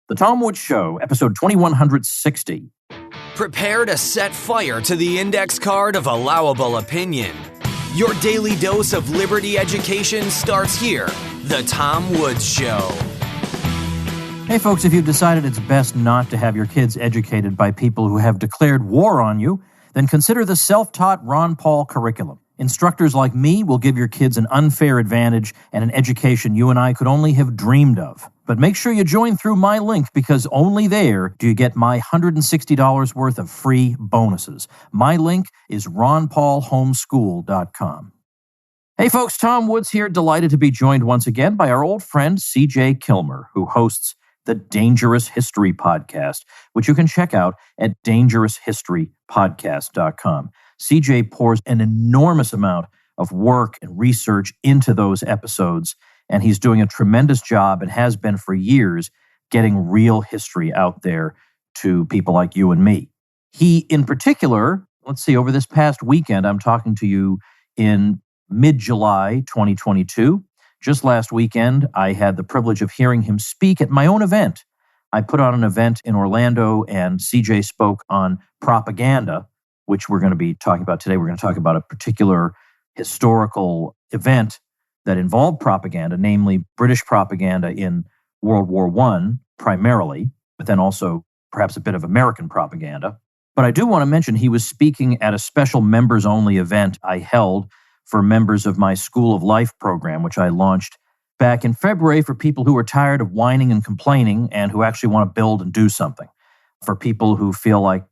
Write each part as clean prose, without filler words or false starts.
The Tom Woods Show, episode 2160. Prepare to set fire to the index card of allowable opinion. Your daily dose of liberty education starts here. The Tom Woods Show. Hey folks, if you've decided it's best not to have your kids educated by people who have declared war on you, then consider the self-taught Ron Paul curriculum. Instructors like me will give your kids an unfair advantage and an education you and I could only have dreamed of. But make sure you join through my link, because only there do you get my $160 worth of free bonuses. My link is ronpaulhomeschool.com. Hey folks, Tom Woods here, delighted to be joined once again by our old friend CJ Kilmer, who hosts the Dangerous History Podcast, which you can check out at dangeroushistorypodcast.com. CJ pours an enormous amount of work and research into those episodes, and he's doing a tremendous job and has been for years getting real history out there to people like you and me. He, in particular, over this past weekend, I'm talking to you in mid-July 2022. Just last weekend, I had the privilege of hearing him speak at my own event. I put on an event in Orlando, and CJ spoke on propaganda, which we're going to be talking about today. We're going to talk about a particular historical event that involved propaganda, namely British propaganda in World War I primarily, but then also perhaps a bit of American propaganda. But I do want to mention he was speaking at a special members-only event I held for members of my School of Life program, which I launched back in February for people who are tired of whining and complaining and who actually want to build and do something. For people who feel like,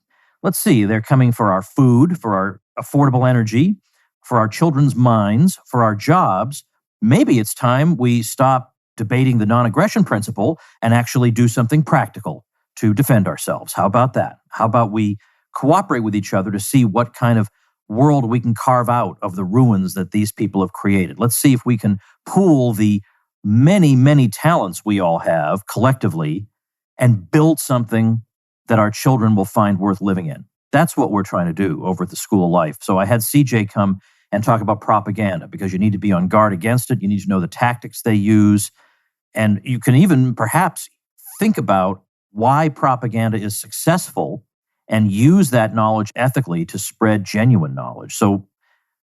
they're coming for our food, for our affordable energy, for our children's minds, for our jobs. Maybe it's time we stop debating the non-aggression principle and actually do something practical to defend ourselves. How about that? How about we cooperate with each other to see what kind of world we can carve out of the ruins that these people have created? Let's see if we can pool the many, many talents we all have collectively and build something that our children will find worth living in. That's what we're trying to do over at the School of Life. So I had CJ come and talk about propaganda, because you need to be on guard against it. You need to know the tactics they use. And you can even perhaps think about why propaganda is successful and use that knowledge ethically to spread genuine knowledge. So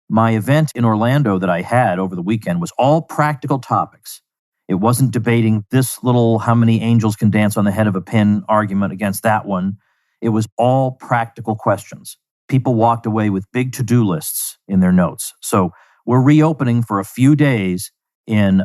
my event in Orlando that I had over the weekend was all practical topics. It wasn't debating this little how many angels can dance on the head of a pin argument against that one. It was all practical questions. People walked away with big to-do lists in their notes. So we're reopening for a few days in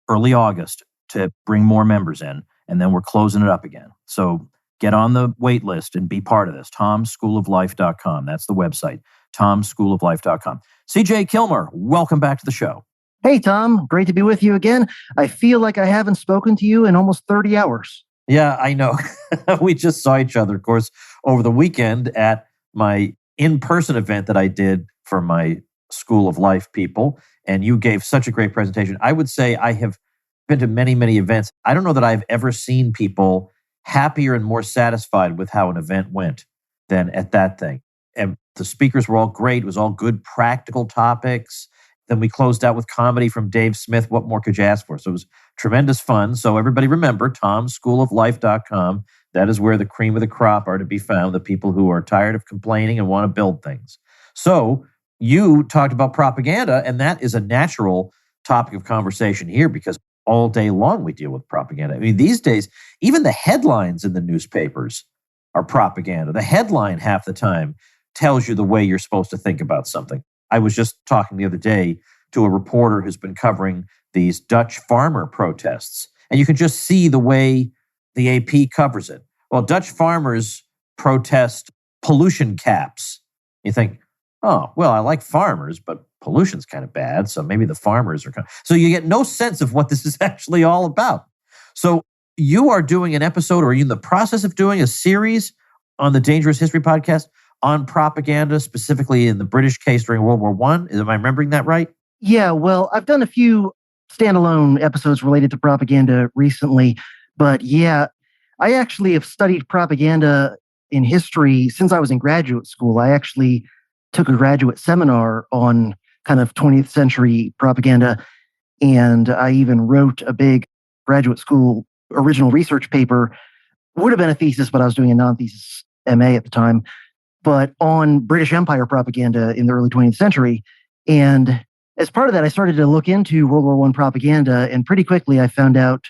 early August to bring more members in, and then we're closing it up again. So get on the wait list and be part of this. TomSchoolofLife.com. That's the website, TomSchoolofLife.com. CJ Kilmer, welcome back to the show. Hey, Tom. Great to be with you again. I feel like I haven't spoken to you in almost 30 hours. Yeah, I know. We just saw each other, of course, over the weekend at my in-person event that I did for my School of Life people, and you gave such a great presentation. I would say I have been to many, many events. I don't know that I've ever seen people happier and more satisfied with how an event went than at that thing. And the speakers were all great. It was all good, practical topics. Then we closed out with comedy from Dave Smith. What more could you ask for? So it was tremendous fun. So everybody remember, TomSchoolofLife.com. That is where the cream of the crop are to be found, the people who are tired of complaining and want to build things. So you talked about propaganda, and that is a natural topic of conversation here, because all day long we deal with propaganda. I mean, these days, even the headlines in the newspapers are propaganda. The headline half the time tells you the way you're supposed to think about something. I was just talking the other day to a reporter who's been covering these Dutch farmer protests, and you can just see the way the AP covers it. Well, Dutch farmers protest pollution caps. You think, oh, well, I like farmers, but pollution's kind of bad, so maybe the farmers are... So you get no sense of what this is actually all about. So you are doing an episode, or are you in the process of doing a series on the Dangerous History Podcast on propaganda, specifically in the British case during World War I? Am I remembering that right? Yeah, well, I've done a few standalone episodes related to propaganda recently, but yeah, I actually have studied propaganda in history since I was in graduate school. I actually took a graduate seminar on kind of 20th century propaganda, and I even wrote a big graduate school original research paper would have been a thesis, but I was doing a non-thesis MA at the time, but on British Empire propaganda in the early 20th century. And as part of that, I started to look into World War I propaganda, and pretty quickly I found out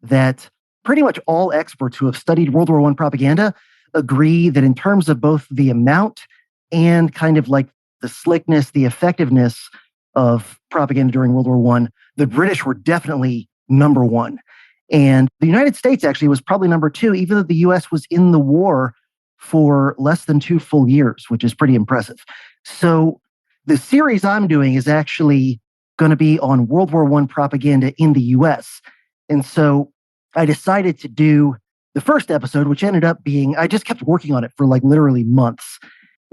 that pretty much all experts who have studied World War I propaganda agree that in terms of both the amount and kind of like the slickness, the effectiveness of propaganda during World War I, the British were definitely number one. And the United States actually was probably number two, even though the US was in the war for less than 2 full years, which is pretty impressive. So the series I'm doing is actually going to be on World War I propaganda in the US. And so I decided to do the first episode, which ended up being, I just kept working on it for like literally months.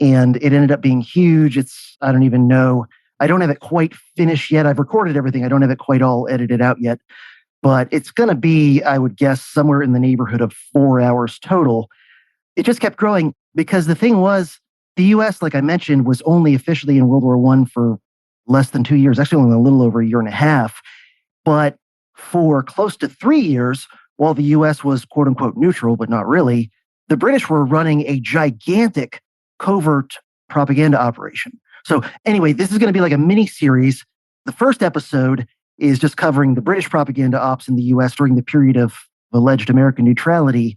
And it ended up being huge. I don't even know. I don't have it quite finished yet. I've recorded everything. I don't have it quite all edited out yet. But it's going to be, I would guess, somewhere in the neighborhood of 4 hours total. It just kept growing because the thing was, the US, like I mentioned, was only officially in World War I for less than 2 years, actually only a little over a year and a half. But for close to 3 years, while the US was quote unquote neutral, but not really, the British were running a gigantic covert propaganda operation. So anyway, this is going to be like a mini series. The first episode is just covering the British propaganda ops in the US during the period of alleged American neutrality.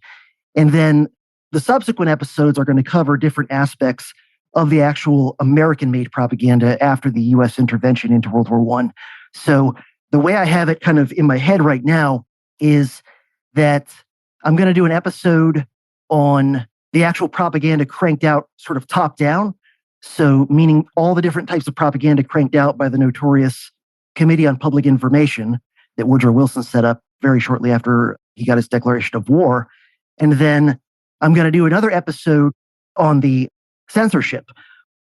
And then the subsequent episodes are going to cover different aspects of the actual American-made propaganda after the US intervention into World War I. So the way I have it kind of in my head right now is that I'm going to do an episode on the actual propaganda cranked out sort of top down. So meaning all the different types of propaganda cranked out by the notorious Committee on Public Information that Woodrow Wilson set up very shortly after he got his declaration of war. And then I'm going to do another episode on the censorship,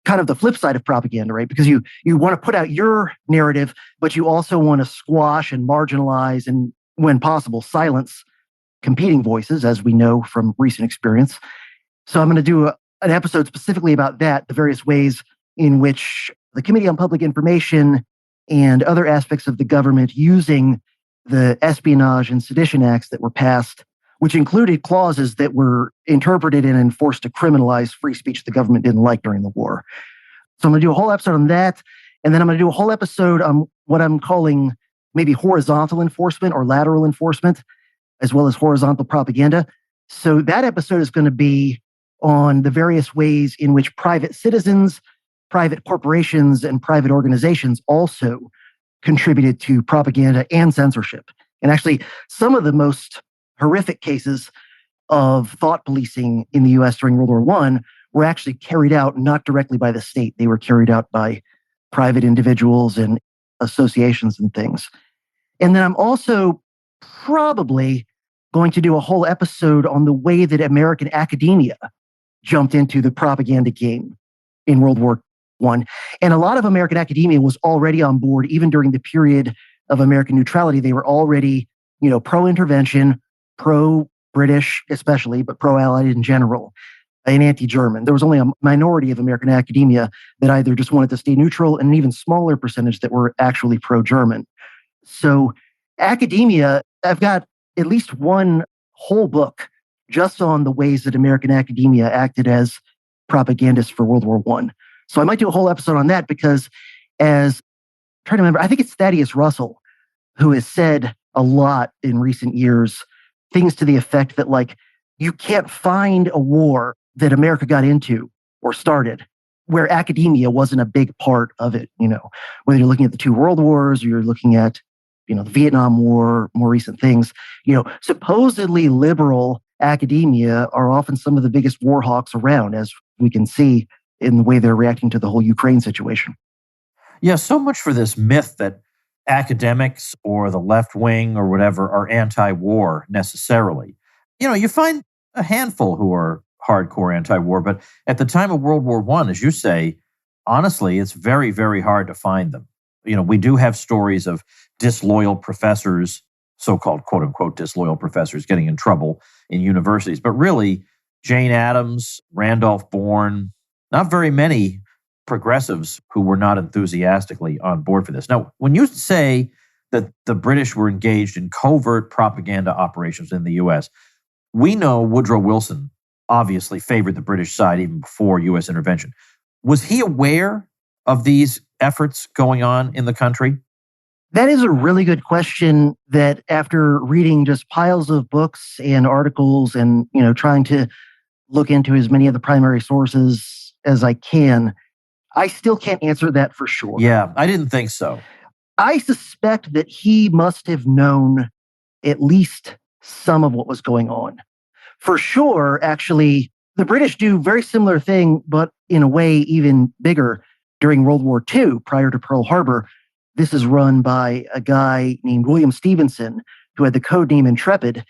kind of the flip side of propaganda, right? Because you want to put out your narrative, but you also want to squash and marginalize and, when possible, silence competing voices, as we know from recent experience. So I'm going to do an episode specifically about that, the various ways in which the Committee on Public Information and other aspects of the government using the Espionage and Sedition Acts that were passed, which included clauses that were interpreted and enforced to criminalize free speech the government didn't like during the war. So I'm going to do a whole episode on that. And then I'm going to do a whole episode on what I'm calling maybe horizontal enforcement or lateral enforcement, as well as horizontal propaganda. So that episode is going to be on the various ways in which private citizens, private corporations, and private organizations also contributed to propaganda and censorship. And actually, some of the most horrific cases of thought policing in the US during World War I were actually carried out not directly by the state. They were carried out by private individuals and associations and things. And then I'm also probably going to do a whole episode on the way that American academia jumped into the propaganda game in World War I. And a lot of American academia was already on board, even during the period of American neutrality. They were already, pro-intervention, pro-British especially, but pro-Allied in general, and anti-German. There was only a minority of American academia that either just wanted to stay neutral, and an even smaller percentage that were actually pro-German. So academia, I've got at least one whole book just on the ways that American academia acted as propagandists for World War I. So I might do a whole episode on that because, I'm trying to remember, I think it's Thaddeus Russell who has said a lot in recent years, things to the effect that, like, you can't find a war that America got into or started where academia wasn't a big part of it. Whether you're looking at the two world wars or you're looking at, the Vietnam War, more recent things, supposedly liberal academia are often some of the biggest war hawks around, as we can see in the way they're reacting to the whole Ukraine situation. Yeah, so much for this myth that academics or the left wing or whatever are anti-war necessarily. You find a handful who are hardcore anti-war, but at the time of World War I, as you say, honestly, it's very, very hard to find them. We do have stories of disloyal professors, so-called quote-unquote disloyal professors, getting in trouble in universities. But really, Jane Addams, Randolph Bourne, not very many progressives who were not enthusiastically on board for this. Now, when you say that the British were engaged in covert propaganda operations in the U.S., We know Woodrow Wilson obviously favored the British side even before U.S. intervention. Was he aware of these efforts going on in the country? That is a really good question that after reading just piles of books and articles and, trying to look into as many of the primary sources as I can, I still can't answer that for sure. Yeah, I didn't think so. I suspect that he must have known at least some of what was going on. For sure, actually, the British do a very similar thing, but in a way even bigger during World War II, prior to Pearl Harbor. This is run by a guy named William Stevenson, who had the code name Intrepid.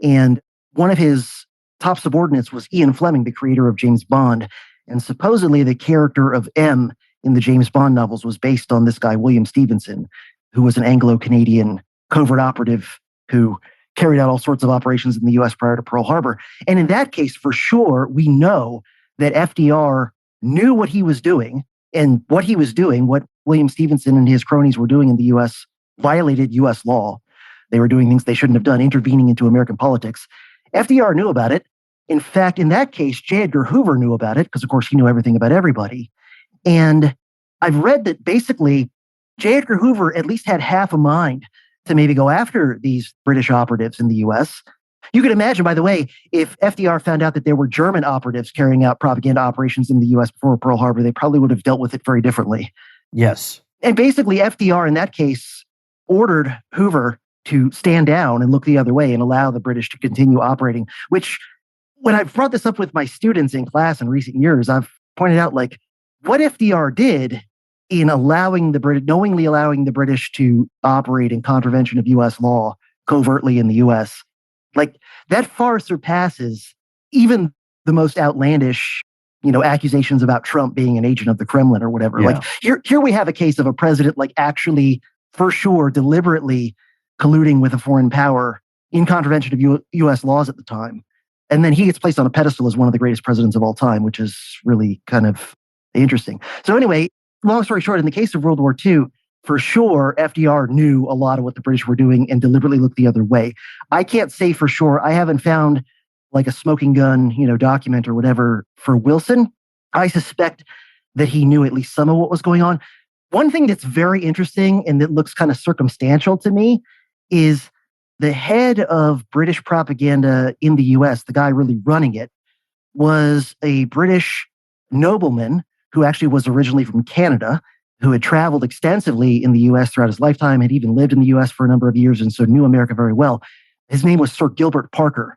And one of his top subordinates was Ian Fleming, the creator of James Bond. And supposedly the character of M in the James Bond novels was based on this guy, William Stevenson, who was an Anglo-Canadian covert operative who carried out all sorts of operations in the U.S. prior to Pearl Harbor. And in that case, for sure, we know that FDR knew what he was doing, and what he was doing, what William Stevenson and his cronies were doing in the U.S., violated U.S. law. They were doing things they shouldn't have done, intervening into American politics. FDR knew about it. In fact, in that case, J. Edgar Hoover knew about it because, of course, he knew everything about everybody. And I've read that basically J. Edgar Hoover at least had half a mind to maybe go after these British operatives in the U.S. You could imagine, by the way, if FDR found out that there were German operatives carrying out propaganda operations in the U.S. before Pearl Harbor, they probably would have dealt with it very differently. Yes. And basically, FDR in that case ordered Hoover to stand down and look the other way and allow the British to continue operating, which when I've brought this up with my students in class in recent years, I've pointed out, like, what FDR did in knowingly allowing the British to operate in contravention of U.S. law covertly in the U.S., like, that far surpasses even the most outlandish, accusations about Trump being an agent of the Kremlin or whatever. Yeah. Like, here we have a case of a president, like, actually, for sure, deliberately colluding with a foreign power in contravention of U.S. laws at the time. And then he gets placed on a pedestal as one of the greatest presidents of all time, which is really kind of interesting. So anyway, long story short, in the case of World War II, for sure, FDR knew a lot of what the British were doing and deliberately looked the other way. I can't say for sure. I haven't found like a smoking gun, document or whatever for Wilson. I suspect that he knew at least some of what was going on. One thing that's very interesting and that looks kind of circumstantial to me is the head of British propaganda in the US, the guy really running it, was a British nobleman who actually was originally from Canada, who had traveled extensively in the US throughout his lifetime, had even lived in the US for a number of years, and so knew America very well. His name was Sir Gilbert Parker.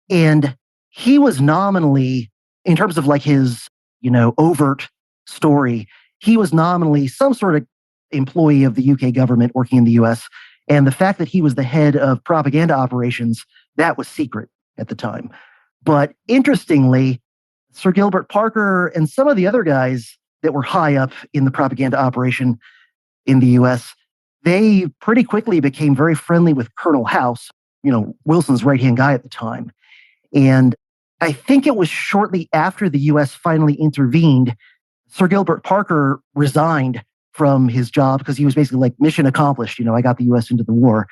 And he was nominally, in terms of like his, overt story, he was nominally some sort of employee of the UK government working in the US. And the fact that he was the head of propaganda operations, that was secret at the time. But interestingly, Sir Gilbert Parker and some of the other guys that were high up in the propaganda operation in the US, they pretty quickly became very friendly with Colonel House, Wilson's right-hand guy at the time. And I think it was shortly after the US finally intervened, Sir Gilbert Parker resigned from his job because he was basically like, mission accomplished. I got the US into the war.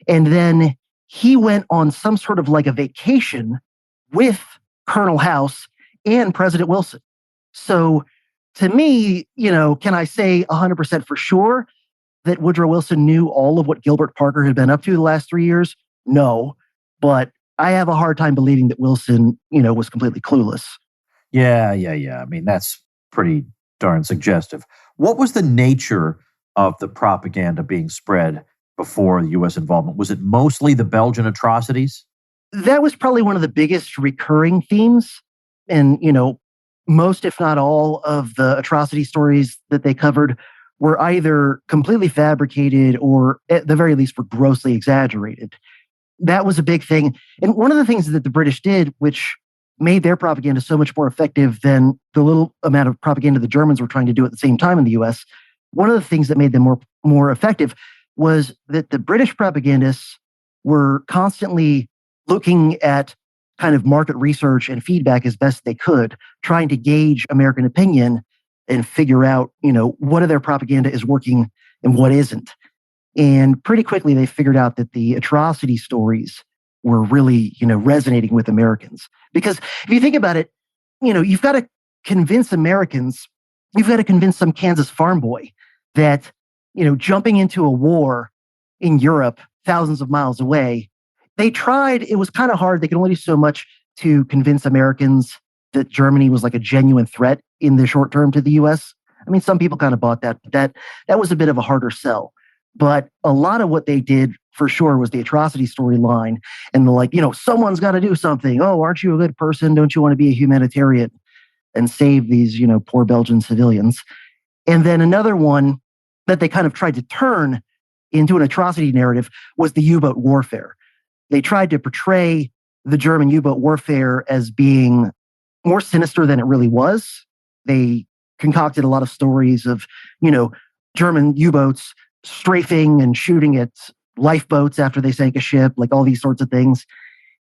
And then he went on some sort of like a vacation with Colonel House and President Wilson. So to me, can I say 100% for sure that Woodrow Wilson knew all of what Gilbert Parker had been up to the last 3 years? No, but I have a hard time believing that Wilson, was completely clueless. Yeah. I mean, that's pretty darn suggestive. What was the nature of the propaganda being spread before the U.S. involvement? Was it mostly the Belgian atrocities? That was probably one of the biggest recurring themes. And, most, if not all, of the atrocity stories that they covered were either completely fabricated or, at the very least, were grossly exaggerated. That was a big thing. And one of the things that the British did, which made their propaganda so much more effective than the little amount of propaganda the Germans were trying to do at the same time in the US, one of the things that made them more effective was that the British propagandists were constantly looking at kind of market research and feedback as best they could, trying to gauge American opinion and figure out, what of their propaganda is working and what isn't. And pretty quickly, they figured out that the atrocity stories were really, resonating with Americans. Because if you think about it, you've got to convince Americans, you've got to convince some Kansas farm boy that, jumping into a war in Europe, thousands of miles away, they tried, it was kind of hard. They could only do so much to convince Americans that Germany was like a genuine threat in the short term to the US. I mean, some people kind of bought that, but that was a bit of a harder sell. But a lot of what they did for sure was the atrocity storyline and someone's got to do something. Oh, aren't you a good person? Don't you want to be a humanitarian and save these, poor Belgian civilians? And then another one that they kind of tried to turn into an atrocity narrative was the U-boat warfare. They tried to portray the German U-boat warfare as being more sinister than it really was. They concocted a lot of stories of, German U-boats strafing and shooting at lifeboats after they sank a ship, like all these sorts of things.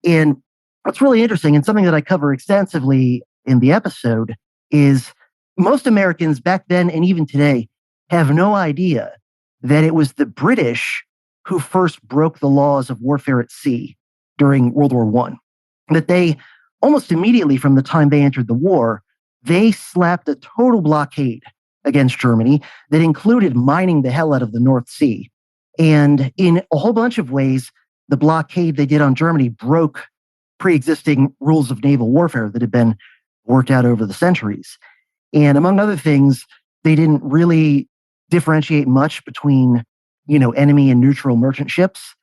And what's really interesting, and something that I cover extensively in the episode, is most Americans back then and even today have no idea that it was the British who first broke the laws of warfare at sea during World War I. That they, almost immediately from the time they entered the war, they slapped a total blockade against Germany that included mining the hell out of the North Sea. And in a whole bunch of ways, the blockade they did on Germany broke pre-existing rules of naval warfare that had been worked out over the centuries. And among other things, they didn't really differentiate much between, enemy and neutral merchant ships.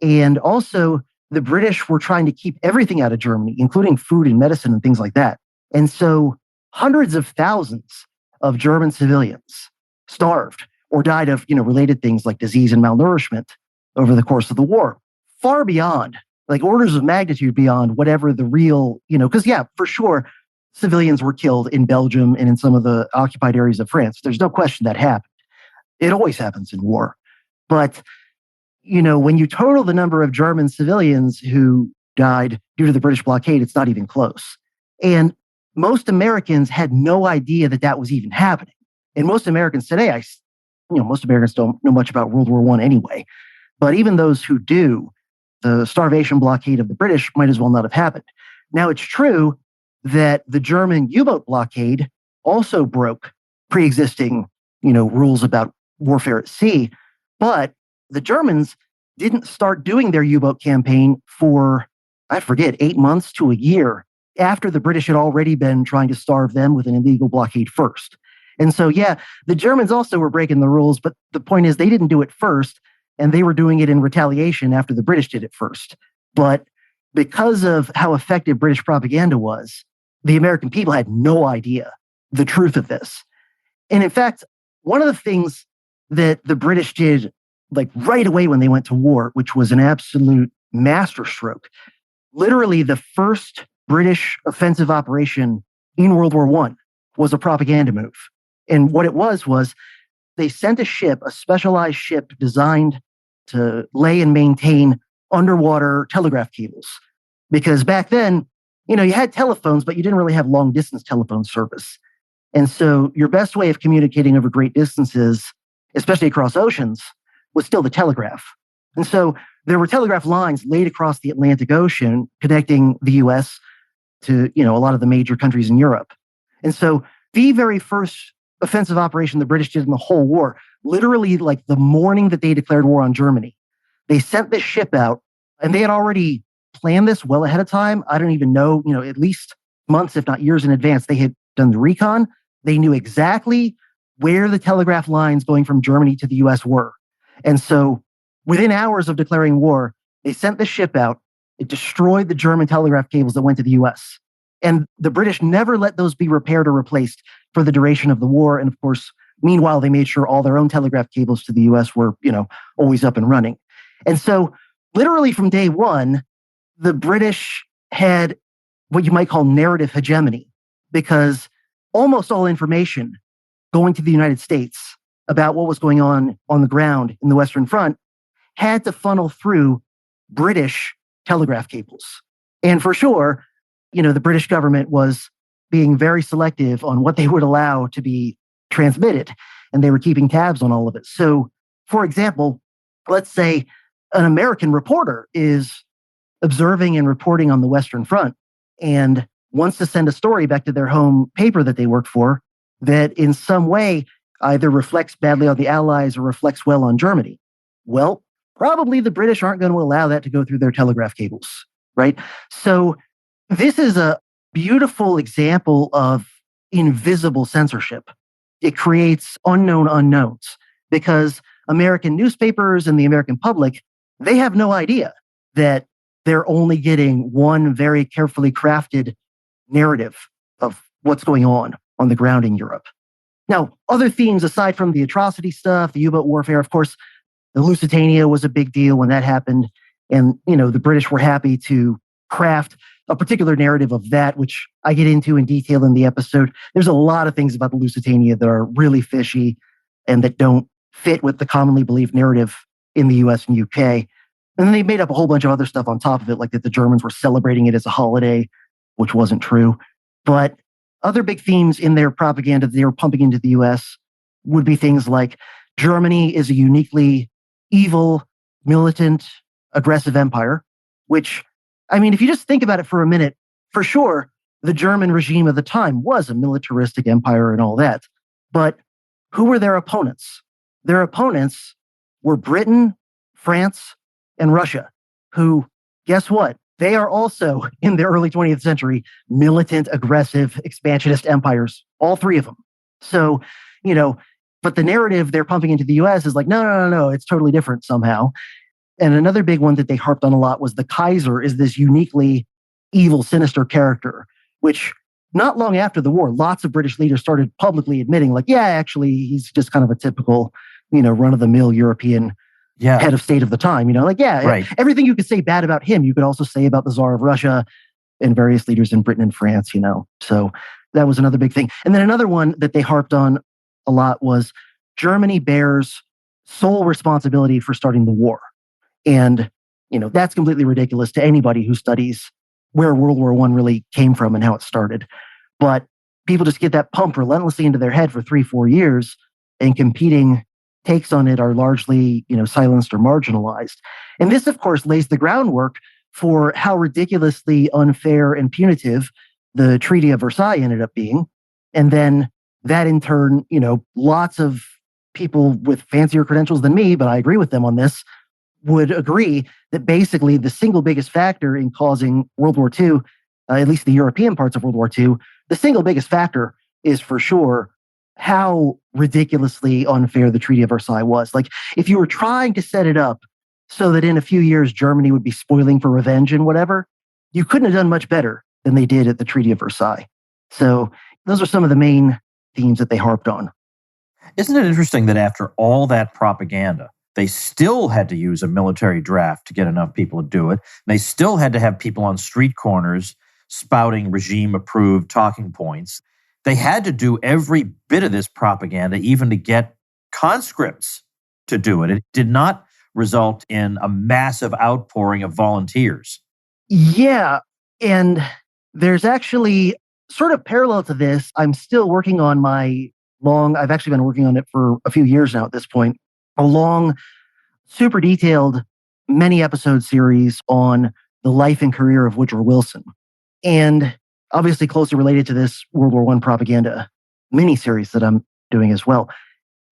And also, the British were trying to keep everything out of Germany, including food and medicine and things like that. And so hundreds of thousands of German civilians starved or died of, related things like disease and malnourishment over the course of the war, far beyond, like orders of magnitude beyond whatever the real, because for sure, civilians were killed in Belgium and in some of the occupied areas of France. There's no question that happened. It always happens in war. But, when you total the number of German civilians who died due to the British blockade, it's not even close. And most Americans had no idea that that was even happening. And most Americans today, most Americans don't know much about World War I anyway. But even those who do, the starvation blockade of the British might as well not have happened. Now, it's true that the German U-boat blockade also broke pre-existing, rules about warfare at sea. But the Germans didn't start doing their U-boat campaign for, 8 months to a year after the British had already been trying to starve them with an illegal blockade first. And so, the Germans also were breaking the rules, but the point is they didn't do it first, and they were doing it in retaliation after the British did it first. But because of how effective British propaganda was, the American people had no idea the truth of this. And in fact, one of the things that the British did like right away when they went to war, which was an absolute masterstroke, literally the first British offensive operation in World War I was a propaganda move. And what it was they sent a ship, a specialized ship designed to lay and maintain underwater telegraph cables. Because back then, you had telephones, but you didn't really have long distance telephone service. And so your best way of communicating over great distances, especially across oceans, was still the telegraph. And so there were telegraph lines laid across the Atlantic Ocean connecting the US to, a lot of the major countries in Europe. And so the very first offensive operation the British did in the whole war, literally like the morning that they declared war on Germany, they sent this ship out, and they had already planned this well ahead of time. I don't even know, at least months, if not years in advance. They had done the recon. They knew exactly where the telegraph lines going from Germany to the US were. And so within hours of declaring war, they sent the ship out. It destroyed the German telegraph cables that went to the US. And the British never let those be repaired or replaced for the duration of the war. And of course, meanwhile, they made sure all their own telegraph cables to the US were, always up and running. And so literally from day one, the British had what you might call narrative hegemony, because almost all information going to the United States about what was going on the ground in the Western Front had to funnel through British telegraph cables. And for sure, the British government was being very selective on what they would allow to be transmitted, and they were keeping tabs on all of it. So, for example, let's say an American reporter is observing and reporting on the Western Front and wants to send a story back to their home paper that they worked for that in some way either reflects badly on the Allies or reflects well on Germany. Well, probably the British aren't going to allow that to go through their telegraph cables, right? So this is a beautiful example of invisible censorship. It creates unknown unknowns because American newspapers and the American public, they have no idea that they're only getting one very carefully crafted narrative of what's going on the ground in Europe. Now, other themes aside from the atrocity stuff, the U-boat warfare, of course, the Lusitania was a big deal when that happened. And, the British were happy to craft a particular narrative of that, which I get into in detail in the episode. There's a lot of things about the Lusitania that are really fishy and that don't fit with the commonly believed narrative in the US and UK. And then they made up a whole bunch of other stuff on top of it, like that the Germans were celebrating it as a holiday, which wasn't true. But other big themes in their propaganda that they were pumping into the US would be things like Germany is a uniquely evil, militant, aggressive empire, which, if you just think about it for a minute, for sure, the German regime of the time was a militaristic empire and all that. But who were their opponents? Their opponents were Britain, France, and Russia, who, guess what? They are also, in the early 20th century, militant, aggressive, expansionist empires, all three of them. So, but the narrative they're pumping into the US is like, no, it's totally different somehow. And another big one that they harped on a lot was the Kaiser is this uniquely evil, sinister character, which not long after the war, lots of British leaders started publicly admitting, like, yeah, actually, he's just kind of a typical, run-of-the-mill European head of state of the time. Right. Everything you could say bad about him, you could also say about the Tsar of Russia and various leaders in Britain and France, So that was another big thing. And then another one that they harped on a lot was Germany bears sole responsibility for starting the war. And, that's completely ridiculous to anybody who studies where World War I really came from and how it started. But people just get that pumped relentlessly into their head for 3-4 years, and competing takes on it are largely, silenced or marginalized. And this, of course, lays the groundwork for how ridiculously unfair and punitive the Treaty of Versailles ended up being. And then that in turn, lots of people with fancier credentials than me, but I agree with them on this, would agree that basically the single biggest factor in causing World War II, at least the European parts of World War II, the single biggest factor is for sure how ridiculously unfair the Treaty of Versailles was. Like, if you were trying to set it up so that in a few years Germany would be spoiling for revenge and whatever, you couldn't have done much better than they did at the Treaty of Versailles. So those are some of the main themes that they harped on. Isn't it interesting that after all that propaganda, they still had to use a military draft to get enough people to do it. They still had to have people on street corners spouting regime-approved talking points. They had to do every bit of this propaganda, even to get conscripts to do it. It did not result in a massive outpouring of volunteers. Yeah, and there's actually sort of parallel to this. I'm still working on I've actually been working on it for a few years now at this point, a long, super detailed, many episode series on the life and career of Woodrow Wilson. And obviously closely related to this World War I propaganda miniseries that I'm doing as well.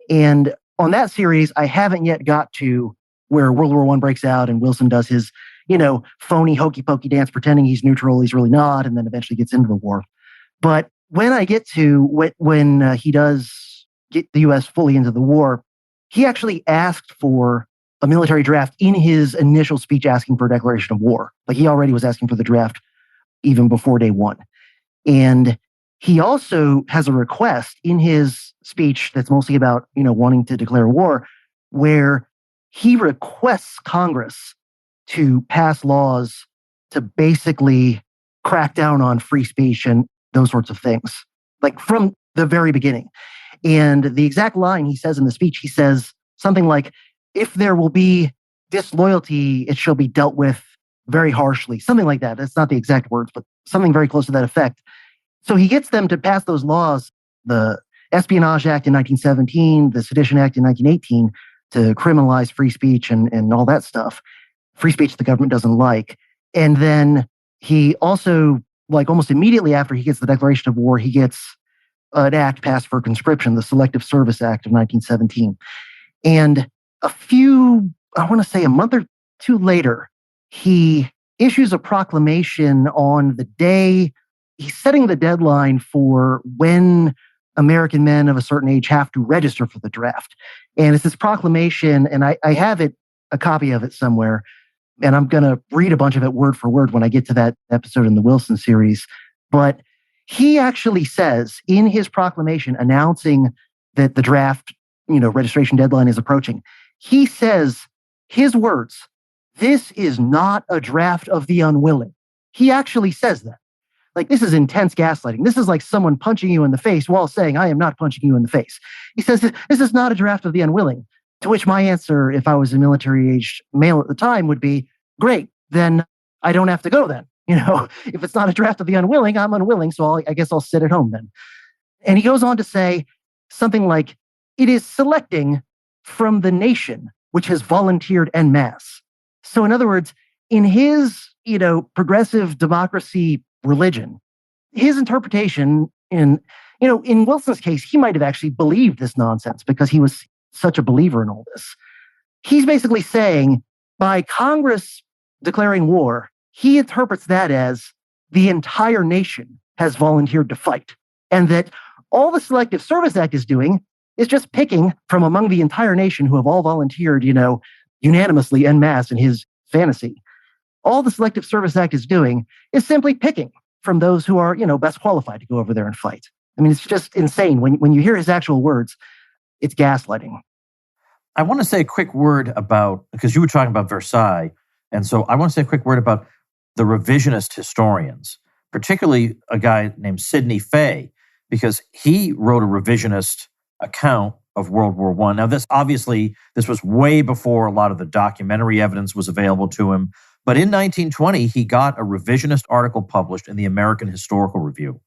And on that series, I haven't yet got to where World War I breaks out and Wilson does his, phony hokey pokey dance pretending he's neutral, he's really not, and then eventually gets into the war. But when I get to when he does get the U.S. fully into the war, he actually asked for a military draft in his initial speech asking for a declaration of war. Like, he already was asking for the draft even before day one. And he also has a request in his speech that's mostly about, wanting to declare war, where he requests Congress to pass laws to basically crack down on free speech and those sorts of things, like from the very beginning. And the exact line he says in the speech, he says something like, if there will be disloyalty, it shall be dealt with very harshly. Something like that. That's not the exact words, but something very close to that effect. So he gets them to pass those laws, the Espionage Act in 1917, the Sedition Act in 1918, to criminalize free speech and all that stuff. Free speech the government doesn't like. And then he also, like almost immediately after he gets the declaration of war, he gets an act passed for conscription, the Selective Service Act of 1917. And I want to say a month or two later, he issues a proclamation on the day. He's setting the deadline for when American men of a certain age have to register for the draft. And it's this proclamation, and I have a copy of it somewhere, and I'm going to read a bunch of it word for word when I get to that episode in the Wilson series. But he actually says in his proclamation announcing that the draft, registration deadline is approaching, he says his words, "This is not a draft of the unwilling." He actually says that. Like, this is intense gaslighting. This is like someone punching you in the face while saying, "I am not punching you in the face." He says, "This is not a draft of the unwilling." To which my answer, if I was a military-aged male at the time, would be, great, then I don't have to go then. If it's not a draft of the unwilling, I'm unwilling, so I guess I'll sit at home then. And he goes on to say something like, "It is selecting from the nation which has volunteered en masse." So in other words, in his, progressive democracy religion, his interpretation in Wilson's case, he might have actually believed this nonsense because he was such a believer in all this. He's basically saying by Congress declaring war, he interprets that as the entire nation has volunteered to fight. And that all the Selective Service Act is doing is just picking from among the entire nation who have all volunteered, unanimously en masse in his fantasy. All the Selective Service Act is doing is simply picking from those who are, best qualified to go over there and fight. I mean, it's just insane. When you hear his actual words, it's gaslighting. I want to say a quick word about, because you were talking about Versailles, and so I want to say a quick word about the revisionist historians, particularly a guy named Sidney Fay, because he wrote a revisionist account of World War I. Now, this was way before a lot of the documentary evidence was available to him, but in 1920, he got a revisionist article published in the American Historical Review,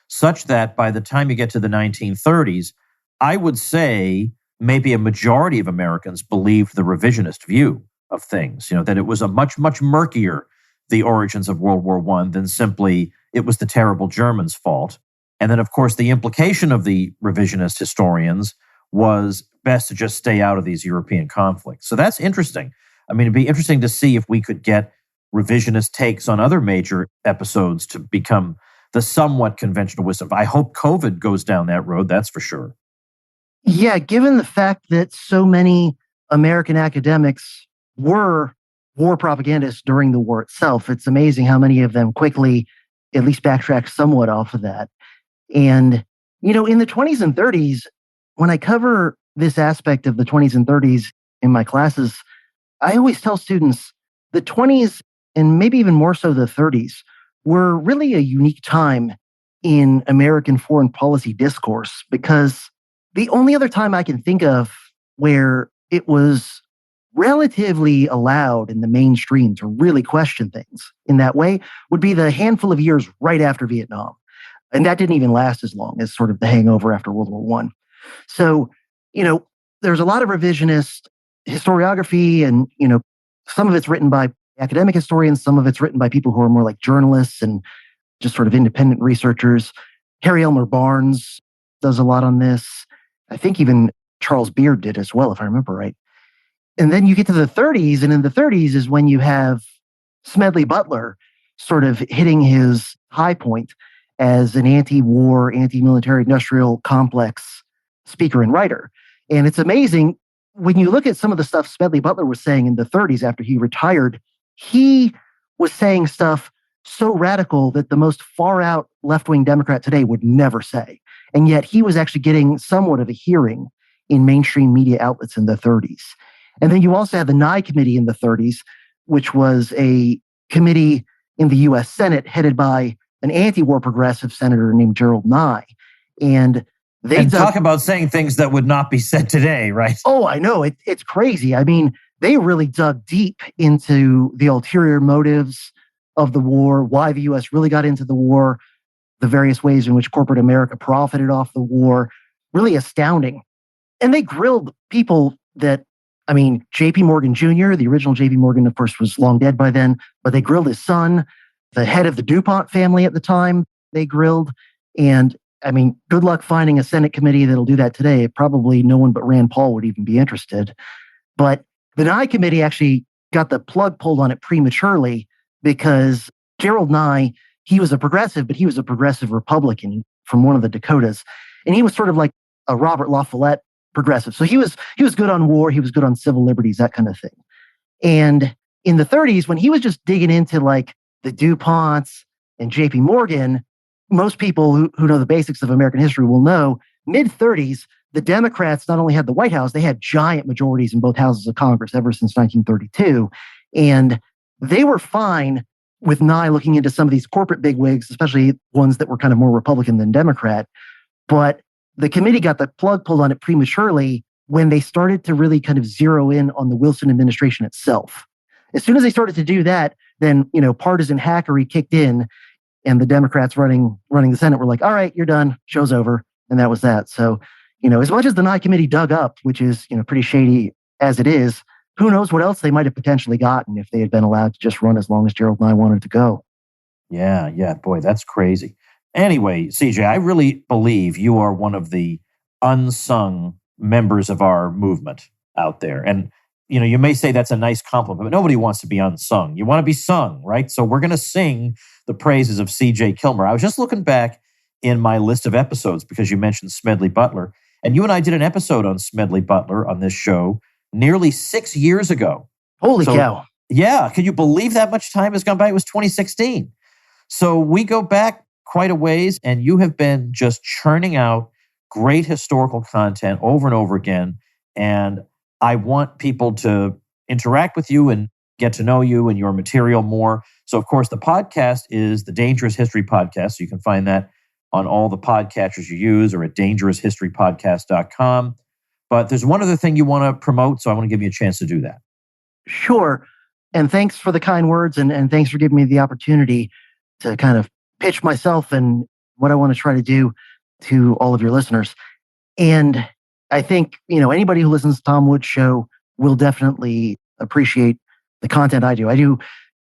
such that by the time you get to the 1930s, I would say maybe a majority of Americans believed the revisionist view of things, that it was a much, much murkier, the origins of World War I, than simply it was the terrible Germans' fault. And then, of course, the implication of the revisionist historians was best to just stay out of these European conflicts. So that's interesting. I mean, it'd be interesting to see if we could get revisionist takes on other major episodes to become the somewhat conventional wisdom. I hope COVID goes down that road, that's for sure. Yeah, given the fact that so many American academics were war propagandists during the war itself, it's amazing how many of them quickly at least backtrack somewhat off of that. And, in the 20s and 30s, when I cover this aspect of the 20s and 30s in my classes, I always tell students the 20s, and maybe even more so the 30s, were really a unique time in American foreign policy discourse, because the only other time I can think of where it was relatively allowed in the mainstream to really question things in that way would be the handful of years right after Vietnam. And that didn't even last as long as sort of the hangover after World War I. So, there's a lot of revisionist historiography, and, some of it's written by academic historians, some of it's written by people who are more like journalists and just sort of independent researchers. Harry Elmer Barnes does a lot on this. I think even Charles Beard did as well, if I remember right. And then you get to the 30s, and in the 30s is when you have Smedley Butler sort of hitting his high point as an anti-war, anti-military industrial complex speaker and writer. And it's amazing when you look at some of the stuff Smedley Butler was saying in the 30s after he retired, he was saying stuff so radical that the most far-out left-wing Democrat today would never say. And yet he was actually getting somewhat of a hearing in mainstream media outlets in the 30s. And then you also had the Nye Committee in the 30s, which was a committee in the U.S. Senate headed by an anti-war progressive senator named Gerald Nye. And they talk about saying things that would not be said today, right? Oh, I know. It's crazy. I mean, they really dug deep into the ulterior motives of the war, why the U.S. really got into the war, the various ways in which corporate America profited off the war. Really astounding. And they grilled people that I mean, J.P. Morgan Jr., the original J.P. Morgan, of course, was long dead by then, but they grilled his son, the head of the DuPont family at the time, they grilled. And I mean, good luck finding a Senate committee that'll do that today. Probably no one but Rand Paul would even be interested. But the Nye committee actually got the plug pulled on it prematurely because Gerald Nye, he was a progressive, but he was a progressive Republican from one of the Dakotas. And he was sort of like a Robert La Follette progressive. So he was good on war, he was good on civil liberties, that kind of thing. And in the 30s, when he was just digging into like the DuPonts and JP Morgan, most people who know the basics of American history will know, mid-30s, the Democrats not only had the White House, they had giant majorities in both houses of Congress ever since 1932. And they were fine with Nye looking into some of these corporate bigwigs, especially ones that were kind of more Republican than Democrat. But the committee got the plug pulled on it prematurely when they started to really kind of zero in on the Wilson administration itself. As soon as they started to do that, then, partisan hackery kicked in, and the Democrats running the Senate were like, all right, you're done, show's over. And that was that. So, as much as the Nye committee dug up, which is, pretty shady as it is, who knows what else they might have potentially gotten if they had been allowed to just run as long as Gerald Nye wanted to go. Yeah, boy, that's crazy. Anyway, CJ, I really believe you are one of the unsung members of our movement out there. And, you may say that's a nice compliment, but nobody wants to be unsung. You want to be sung, right? So we're going to sing the praises of CJ Kilmer. I was just looking back in my list of episodes because you mentioned Smedley Butler. And you and I did an episode on Smedley Butler on this show nearly 6 years ago. Holy cow. Yeah. Can you believe that much time has gone by? It was 2016. So we go back quite a ways, and you have been just churning out great historical content over and over again. And I want people to interact with you and get to know you and your material more. So, of course, the podcast is the Dangerous History Podcast. So you can find that on all the podcatchers you use or at dangeroushistorypodcast.com. But there's one other thing you want to promote, so I want to give you a chance to do that. Sure. And thanks for the kind words, and thanks for giving me the opportunity to kind of pitch myself and what I want to try to do to all of your listeners. And I think, anybody who listens to Tom Woods' show will definitely appreciate the content I do. I do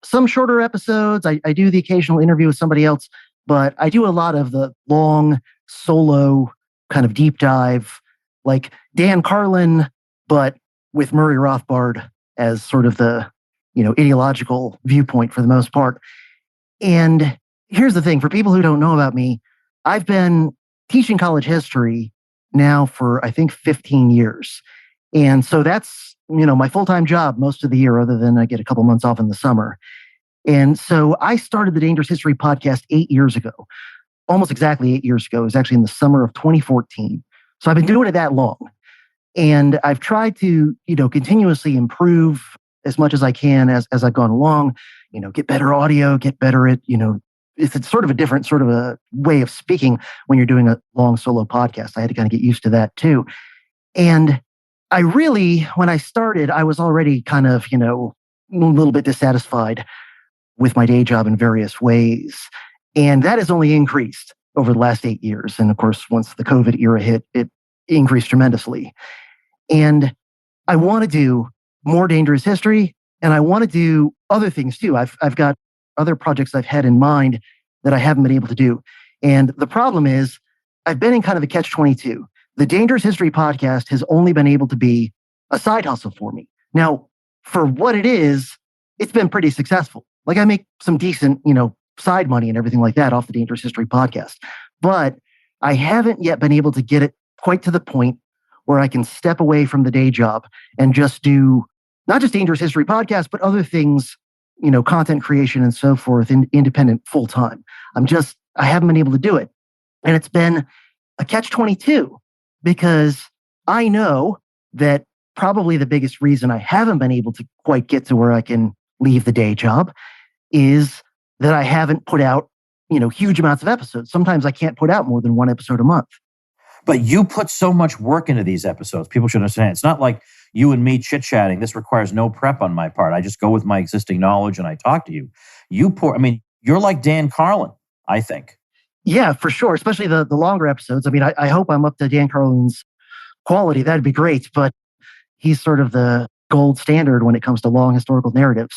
some shorter episodes. I do the occasional interview with somebody else, but I do a lot of the long solo kind of deep dive, like Dan Carlin, but with Murray Rothbard as sort of the, ideological viewpoint for the most part. And here's the thing, for people who don't know about me, I've been teaching college history now for, I think, 15 years. And so that's, my full-time job most of the year, other than I get a couple months off in the summer. And so I started the Dangerous History Podcast 8 years ago, almost exactly 8 years ago. It was actually in the summer of 2014. So I've been doing it that long. And I've tried to, continuously improve as much as I can as I've gone along, get better audio, get better at, it's sort of a different sort of a way of speaking when you're doing a long solo podcast. I had to kind of get used to that too. And I really, when I started, I was already kind of, a little bit dissatisfied with my day job in various ways. And that has only increased over the last 8 years. And of course, once the COVID era hit, it increased tremendously. And I want to do more Dangerous History, and I want to do other things too. I've got other projects I've had in mind that I haven't been able to do. And the problem is, I've been in kind of a catch-22. The Dangerous History Podcast has only been able to be a side hustle for me. Now, for what it is, it's been pretty successful. Like I make some decent, side money and everything like that off the Dangerous History Podcast. But I haven't yet been able to get it quite to the point where I can step away from the day job and just do not just Dangerous History Podcast, but other things, content creation and so forth, independent full time. I haven't been able to do it. And it's been a catch-22 because I know that probably the biggest reason I haven't been able to quite get to where I can leave the day job is that I haven't put out, huge amounts of episodes. Sometimes I can't put out more than one episode a month. But you put so much work into these episodes. People should understand. It's not like you and me chit-chatting. This requires no prep on my part. I just go with my existing knowledge and I talk to you. You're like Dan Carlin, I think. Yeah, for sure. Especially the longer episodes. I hope I'm up to Dan Carlin's quality. That'd be great. But, he's sort of the gold standard when it comes to long historical narratives.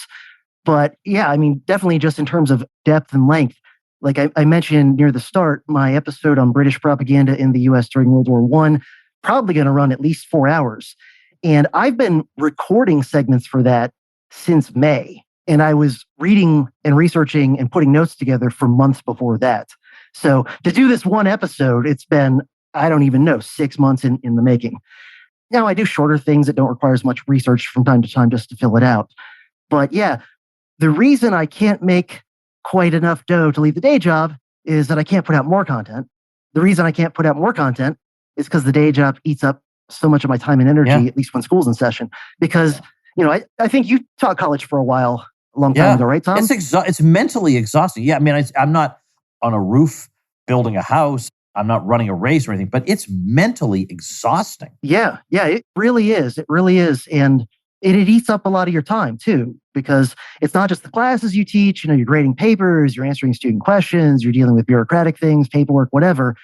But yeah, I mean, definitely just in terms of depth and length, like I mentioned near the start, my episode on British propaganda in the US during World War I, probably going to run at least 4 hours. And I've been recording segments for that since May. And I was reading and researching and putting notes together for months before that. So to do this one episode, it's been, I don't even know, 6 months in the making. Now, I do shorter things that don't require as much research from time to time just to fill it out. But yeah, the reason I can't make quite enough dough to leave the day job is that I can't put out more content. The reason I can't put out more content is because the day job eats up so much of my time and energy, at least when school's in session. Because, I think you taught college for a while, a long time ago, right, Tom? It's mentally exhausting. Yeah, I mean, I'm not on a roof building a house. I'm not running a race or anything, but it's mentally exhausting. Yeah, it really is. It really is. And it eats up a lot of your time too, because it's not just the classes you teach, you're grading papers, you're answering student questions, you're dealing with bureaucratic things, paperwork, whatever.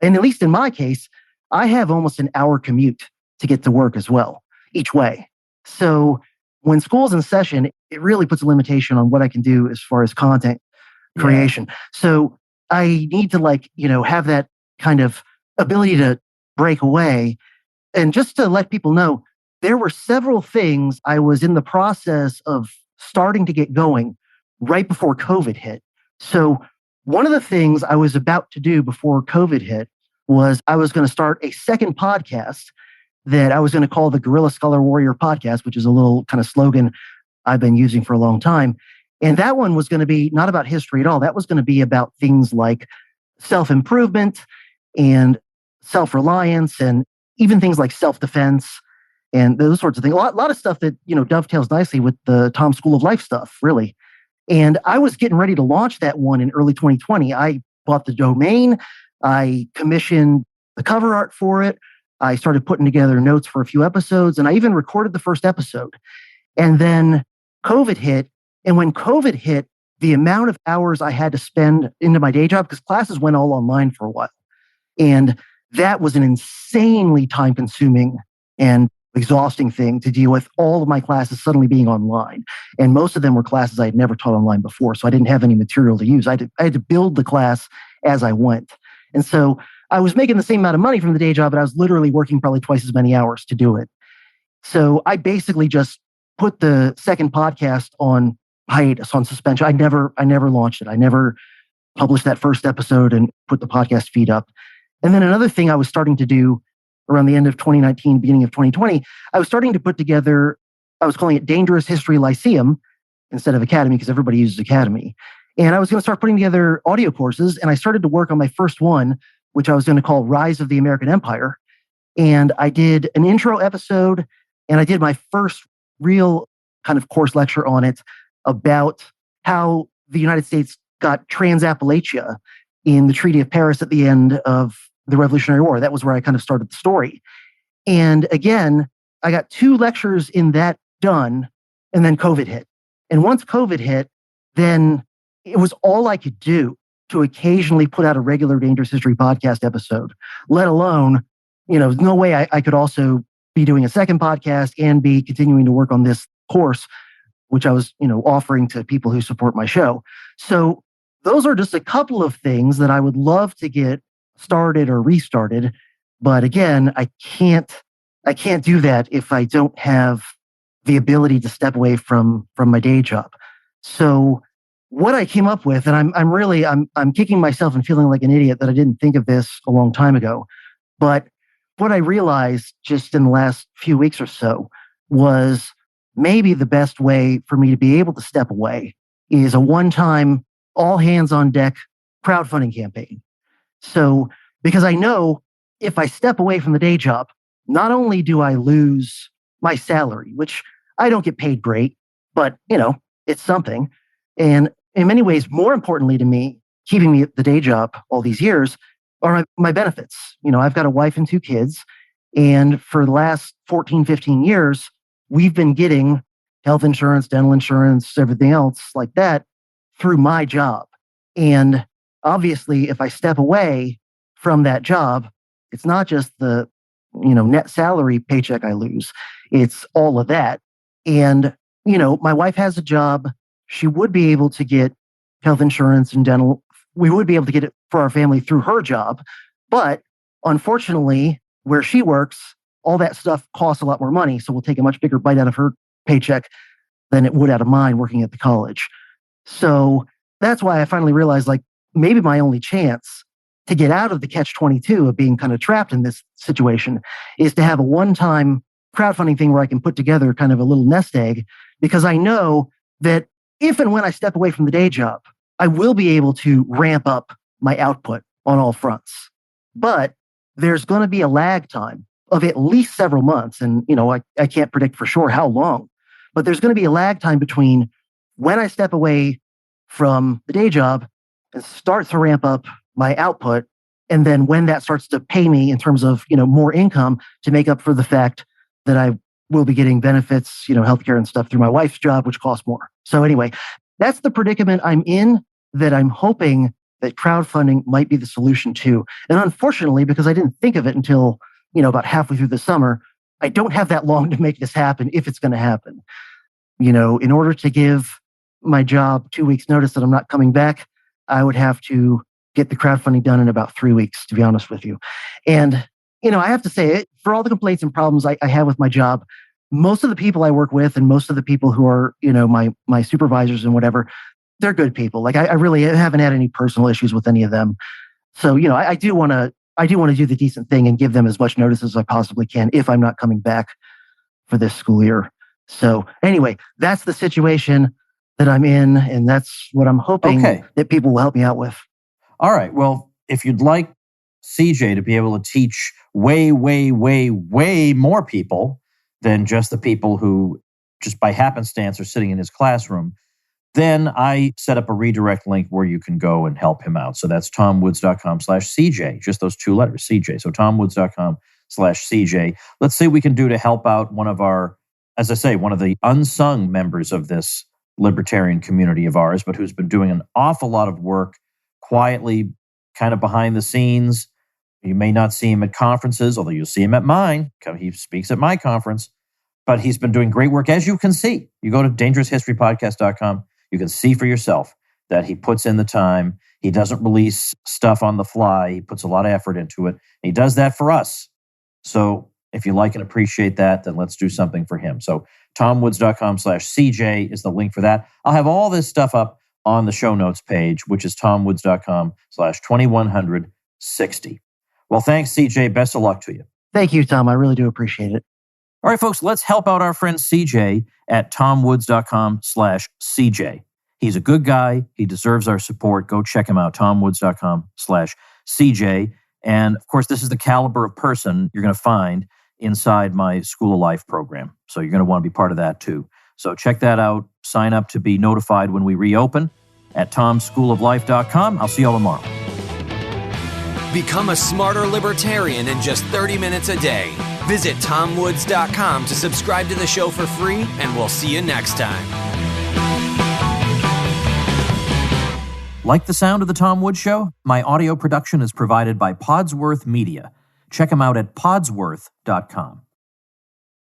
And at least in my case, I have almost an hour commute to get to work as well, each way. So when school's in session, it really puts a limitation on what I can do as far as content creation. So I need to have that kind of ability to break away. And just to let people know, there were several things I was in the process of starting to get going right before COVID hit. So one of the things I was about to do before COVID hit was I was going to start a second podcast that I was going to call the Guerrilla Scholar Warrior Podcast, which is a little kind of slogan I've been using for a long time. And that one was going to be not about history at all. That was going to be about things like self-improvement and self-reliance and even things like self-defense and those sorts of things. A lot of stuff that, dovetails nicely with the Tom School of Life stuff, really. And I was getting ready to launch that one in early 2020. I bought the domain. I commissioned the cover art for it. I started putting together notes for a few episodes, and I even recorded the first episode. And then COVID hit. And when COVID hit, the amount of hours I had to spend into my day job, because classes went all online for a while. And that was an insanely time-consuming and exhausting thing to deal with, all of my classes suddenly being online. And most of them were classes I had never taught online before, so I didn't have any material to use. I had to build the class as I went. And so I was making the same amount of money from the day job, but I was literally working probably twice as many hours to do it. So I basically just put the second podcast on hiatus, on suspension. I never launched it. I never published that first episode and put the podcast feed up. And then another thing I was starting to do around the end of 2019, beginning of 2020, I was starting to put together, I was calling it Dangerous History Lyceum instead of Academy, because everybody uses Academy. And I was going to start putting together audio courses. And I started to work on my first one, which I was going to call Rise of the American Empire. And I did an intro episode, and I did my first real kind of course lecture on it about how the United States got Trans-Appalachia in the Treaty of Paris at the end of the Revolutionary War. That was where I kind of started the story. And again, I got 2 lectures in that done, and then COVID hit. And once COVID hit, then it was all I could do to occasionally put out a regular Dangerous History podcast episode, let alone, no way I could also be doing a second podcast and be continuing to work on this course, which I was, offering to people who support my show. So those are just a couple of things that I would love to get started or restarted. But again, I can't do that if I don't have the ability to step away from my day job. So what I came up with, and I'm kicking myself and feeling like an idiot that I didn't think of this a long time ago. But what I realized just in the last few weeks or so was maybe the best way for me to be able to step away is a one-time, all hands on deck crowdfunding campaign. So, because I know if I step away from the day job, not only do I lose my salary, which I don't get paid great, but it's something. And in many ways, more importantly to me, keeping me at the day job all these years are my benefits. I've got a wife and 2 kids. And for the last 14, 15 years, we've been getting health insurance, dental insurance, everything else like that through my job. And obviously, if I step away from that job, it's not just the net salary paycheck I lose. It's all of that. And, my wife has a job. She would be able to get health insurance and dental. We would be able to get it for our family through her job. But unfortunately, where she works, all that stuff costs a lot more money. So we'll take a much bigger bite out of her paycheck than it would out of mine working at the college. So that's why I finally realized, maybe my only chance to get out of the catch-22 of being kind of trapped in this situation is to have a one-time crowdfunding thing where I can put together kind of a little nest egg, because I know that if and when I step away from the day job, I will be able to ramp up my output on all fronts. But there's going to be a lag time of at least several months. And, I can't predict for sure how long, but there's going to be a lag time between when I step away from the day job and start to ramp up my output, and then when that starts to pay me in terms of, more income to make up for the fact that I will be getting benefits, healthcare and stuff through my wife's job, which costs more. So anyway, that's the predicament I'm in, that I'm hoping that crowdfunding might be the solution to. And unfortunately, because I didn't think of it until, about halfway through the summer, I don't have that long to make this happen if it's going to happen. In order to give my job 2 weeks notice that I'm not coming back, I would have to get the crowdfunding done in about 3 weeks, to be honest with you. And, I have to say it, for all the complaints and problems I have with my job, most of the people I work with and most of the people who are, my supervisors and whatever, they're good people. I really haven't had any personal issues with any of them. So, I do want to do the decent thing and give them as much notice as I possibly can if I'm not coming back for this school year. So anyway, that's the situation that I'm in, and that's what I'm hoping that people will help me out with. All right. Well, if you'd like CJ to be able to teach way, way, way, way more people than just the people who just by happenstance are sitting in his classroom, then I set up a redirect link where you can go and help him out. So that's tomwoods.com/CJ, just those two letters, CJ. So tomwoods.com/CJ. Let's see what we can do to help out one of our, as I say, one of the unsung members of this libertarian community of ours, but who's been doing an awful lot of work quietly, kind of behind the scenes. You may not see him at conferences, although you'll see him at mine. He speaks at my conference. But he's been doing great work, as you can see. You go to dangeroushistorypodcast.com. You can see for yourself that he puts in the time. He doesn't release stuff on the fly. He puts a lot of effort into it. He does that for us. So if you like and appreciate that, then let's do something for him. So tomwoods.com/CJ is the link for that. I'll have all this stuff up on the show notes page, which is tomwoods.com/2160. Well, thanks, CJ. Best of luck to you. Thank you, Tom. I really do appreciate it. All right, folks, let's help out our friend CJ at tomwoods.com/CJ. He's a good guy. He deserves our support. Go check him out, tomwoods.com/CJ. And of course, this is the caliber of person you're going to find inside my School of Life program. So you're going to want to be part of that too. So check that out. Sign up to be notified when we reopen at tomschooloflife.com. I'll see you all tomorrow. Become a smarter libertarian in just 30 minutes a day. Visit tomwoods.com to subscribe to the show for free, and we'll see you next time. Like the sound of The Tom Woods Show? My audio production is provided by Podsworth Media. Check them out at podsworth.com.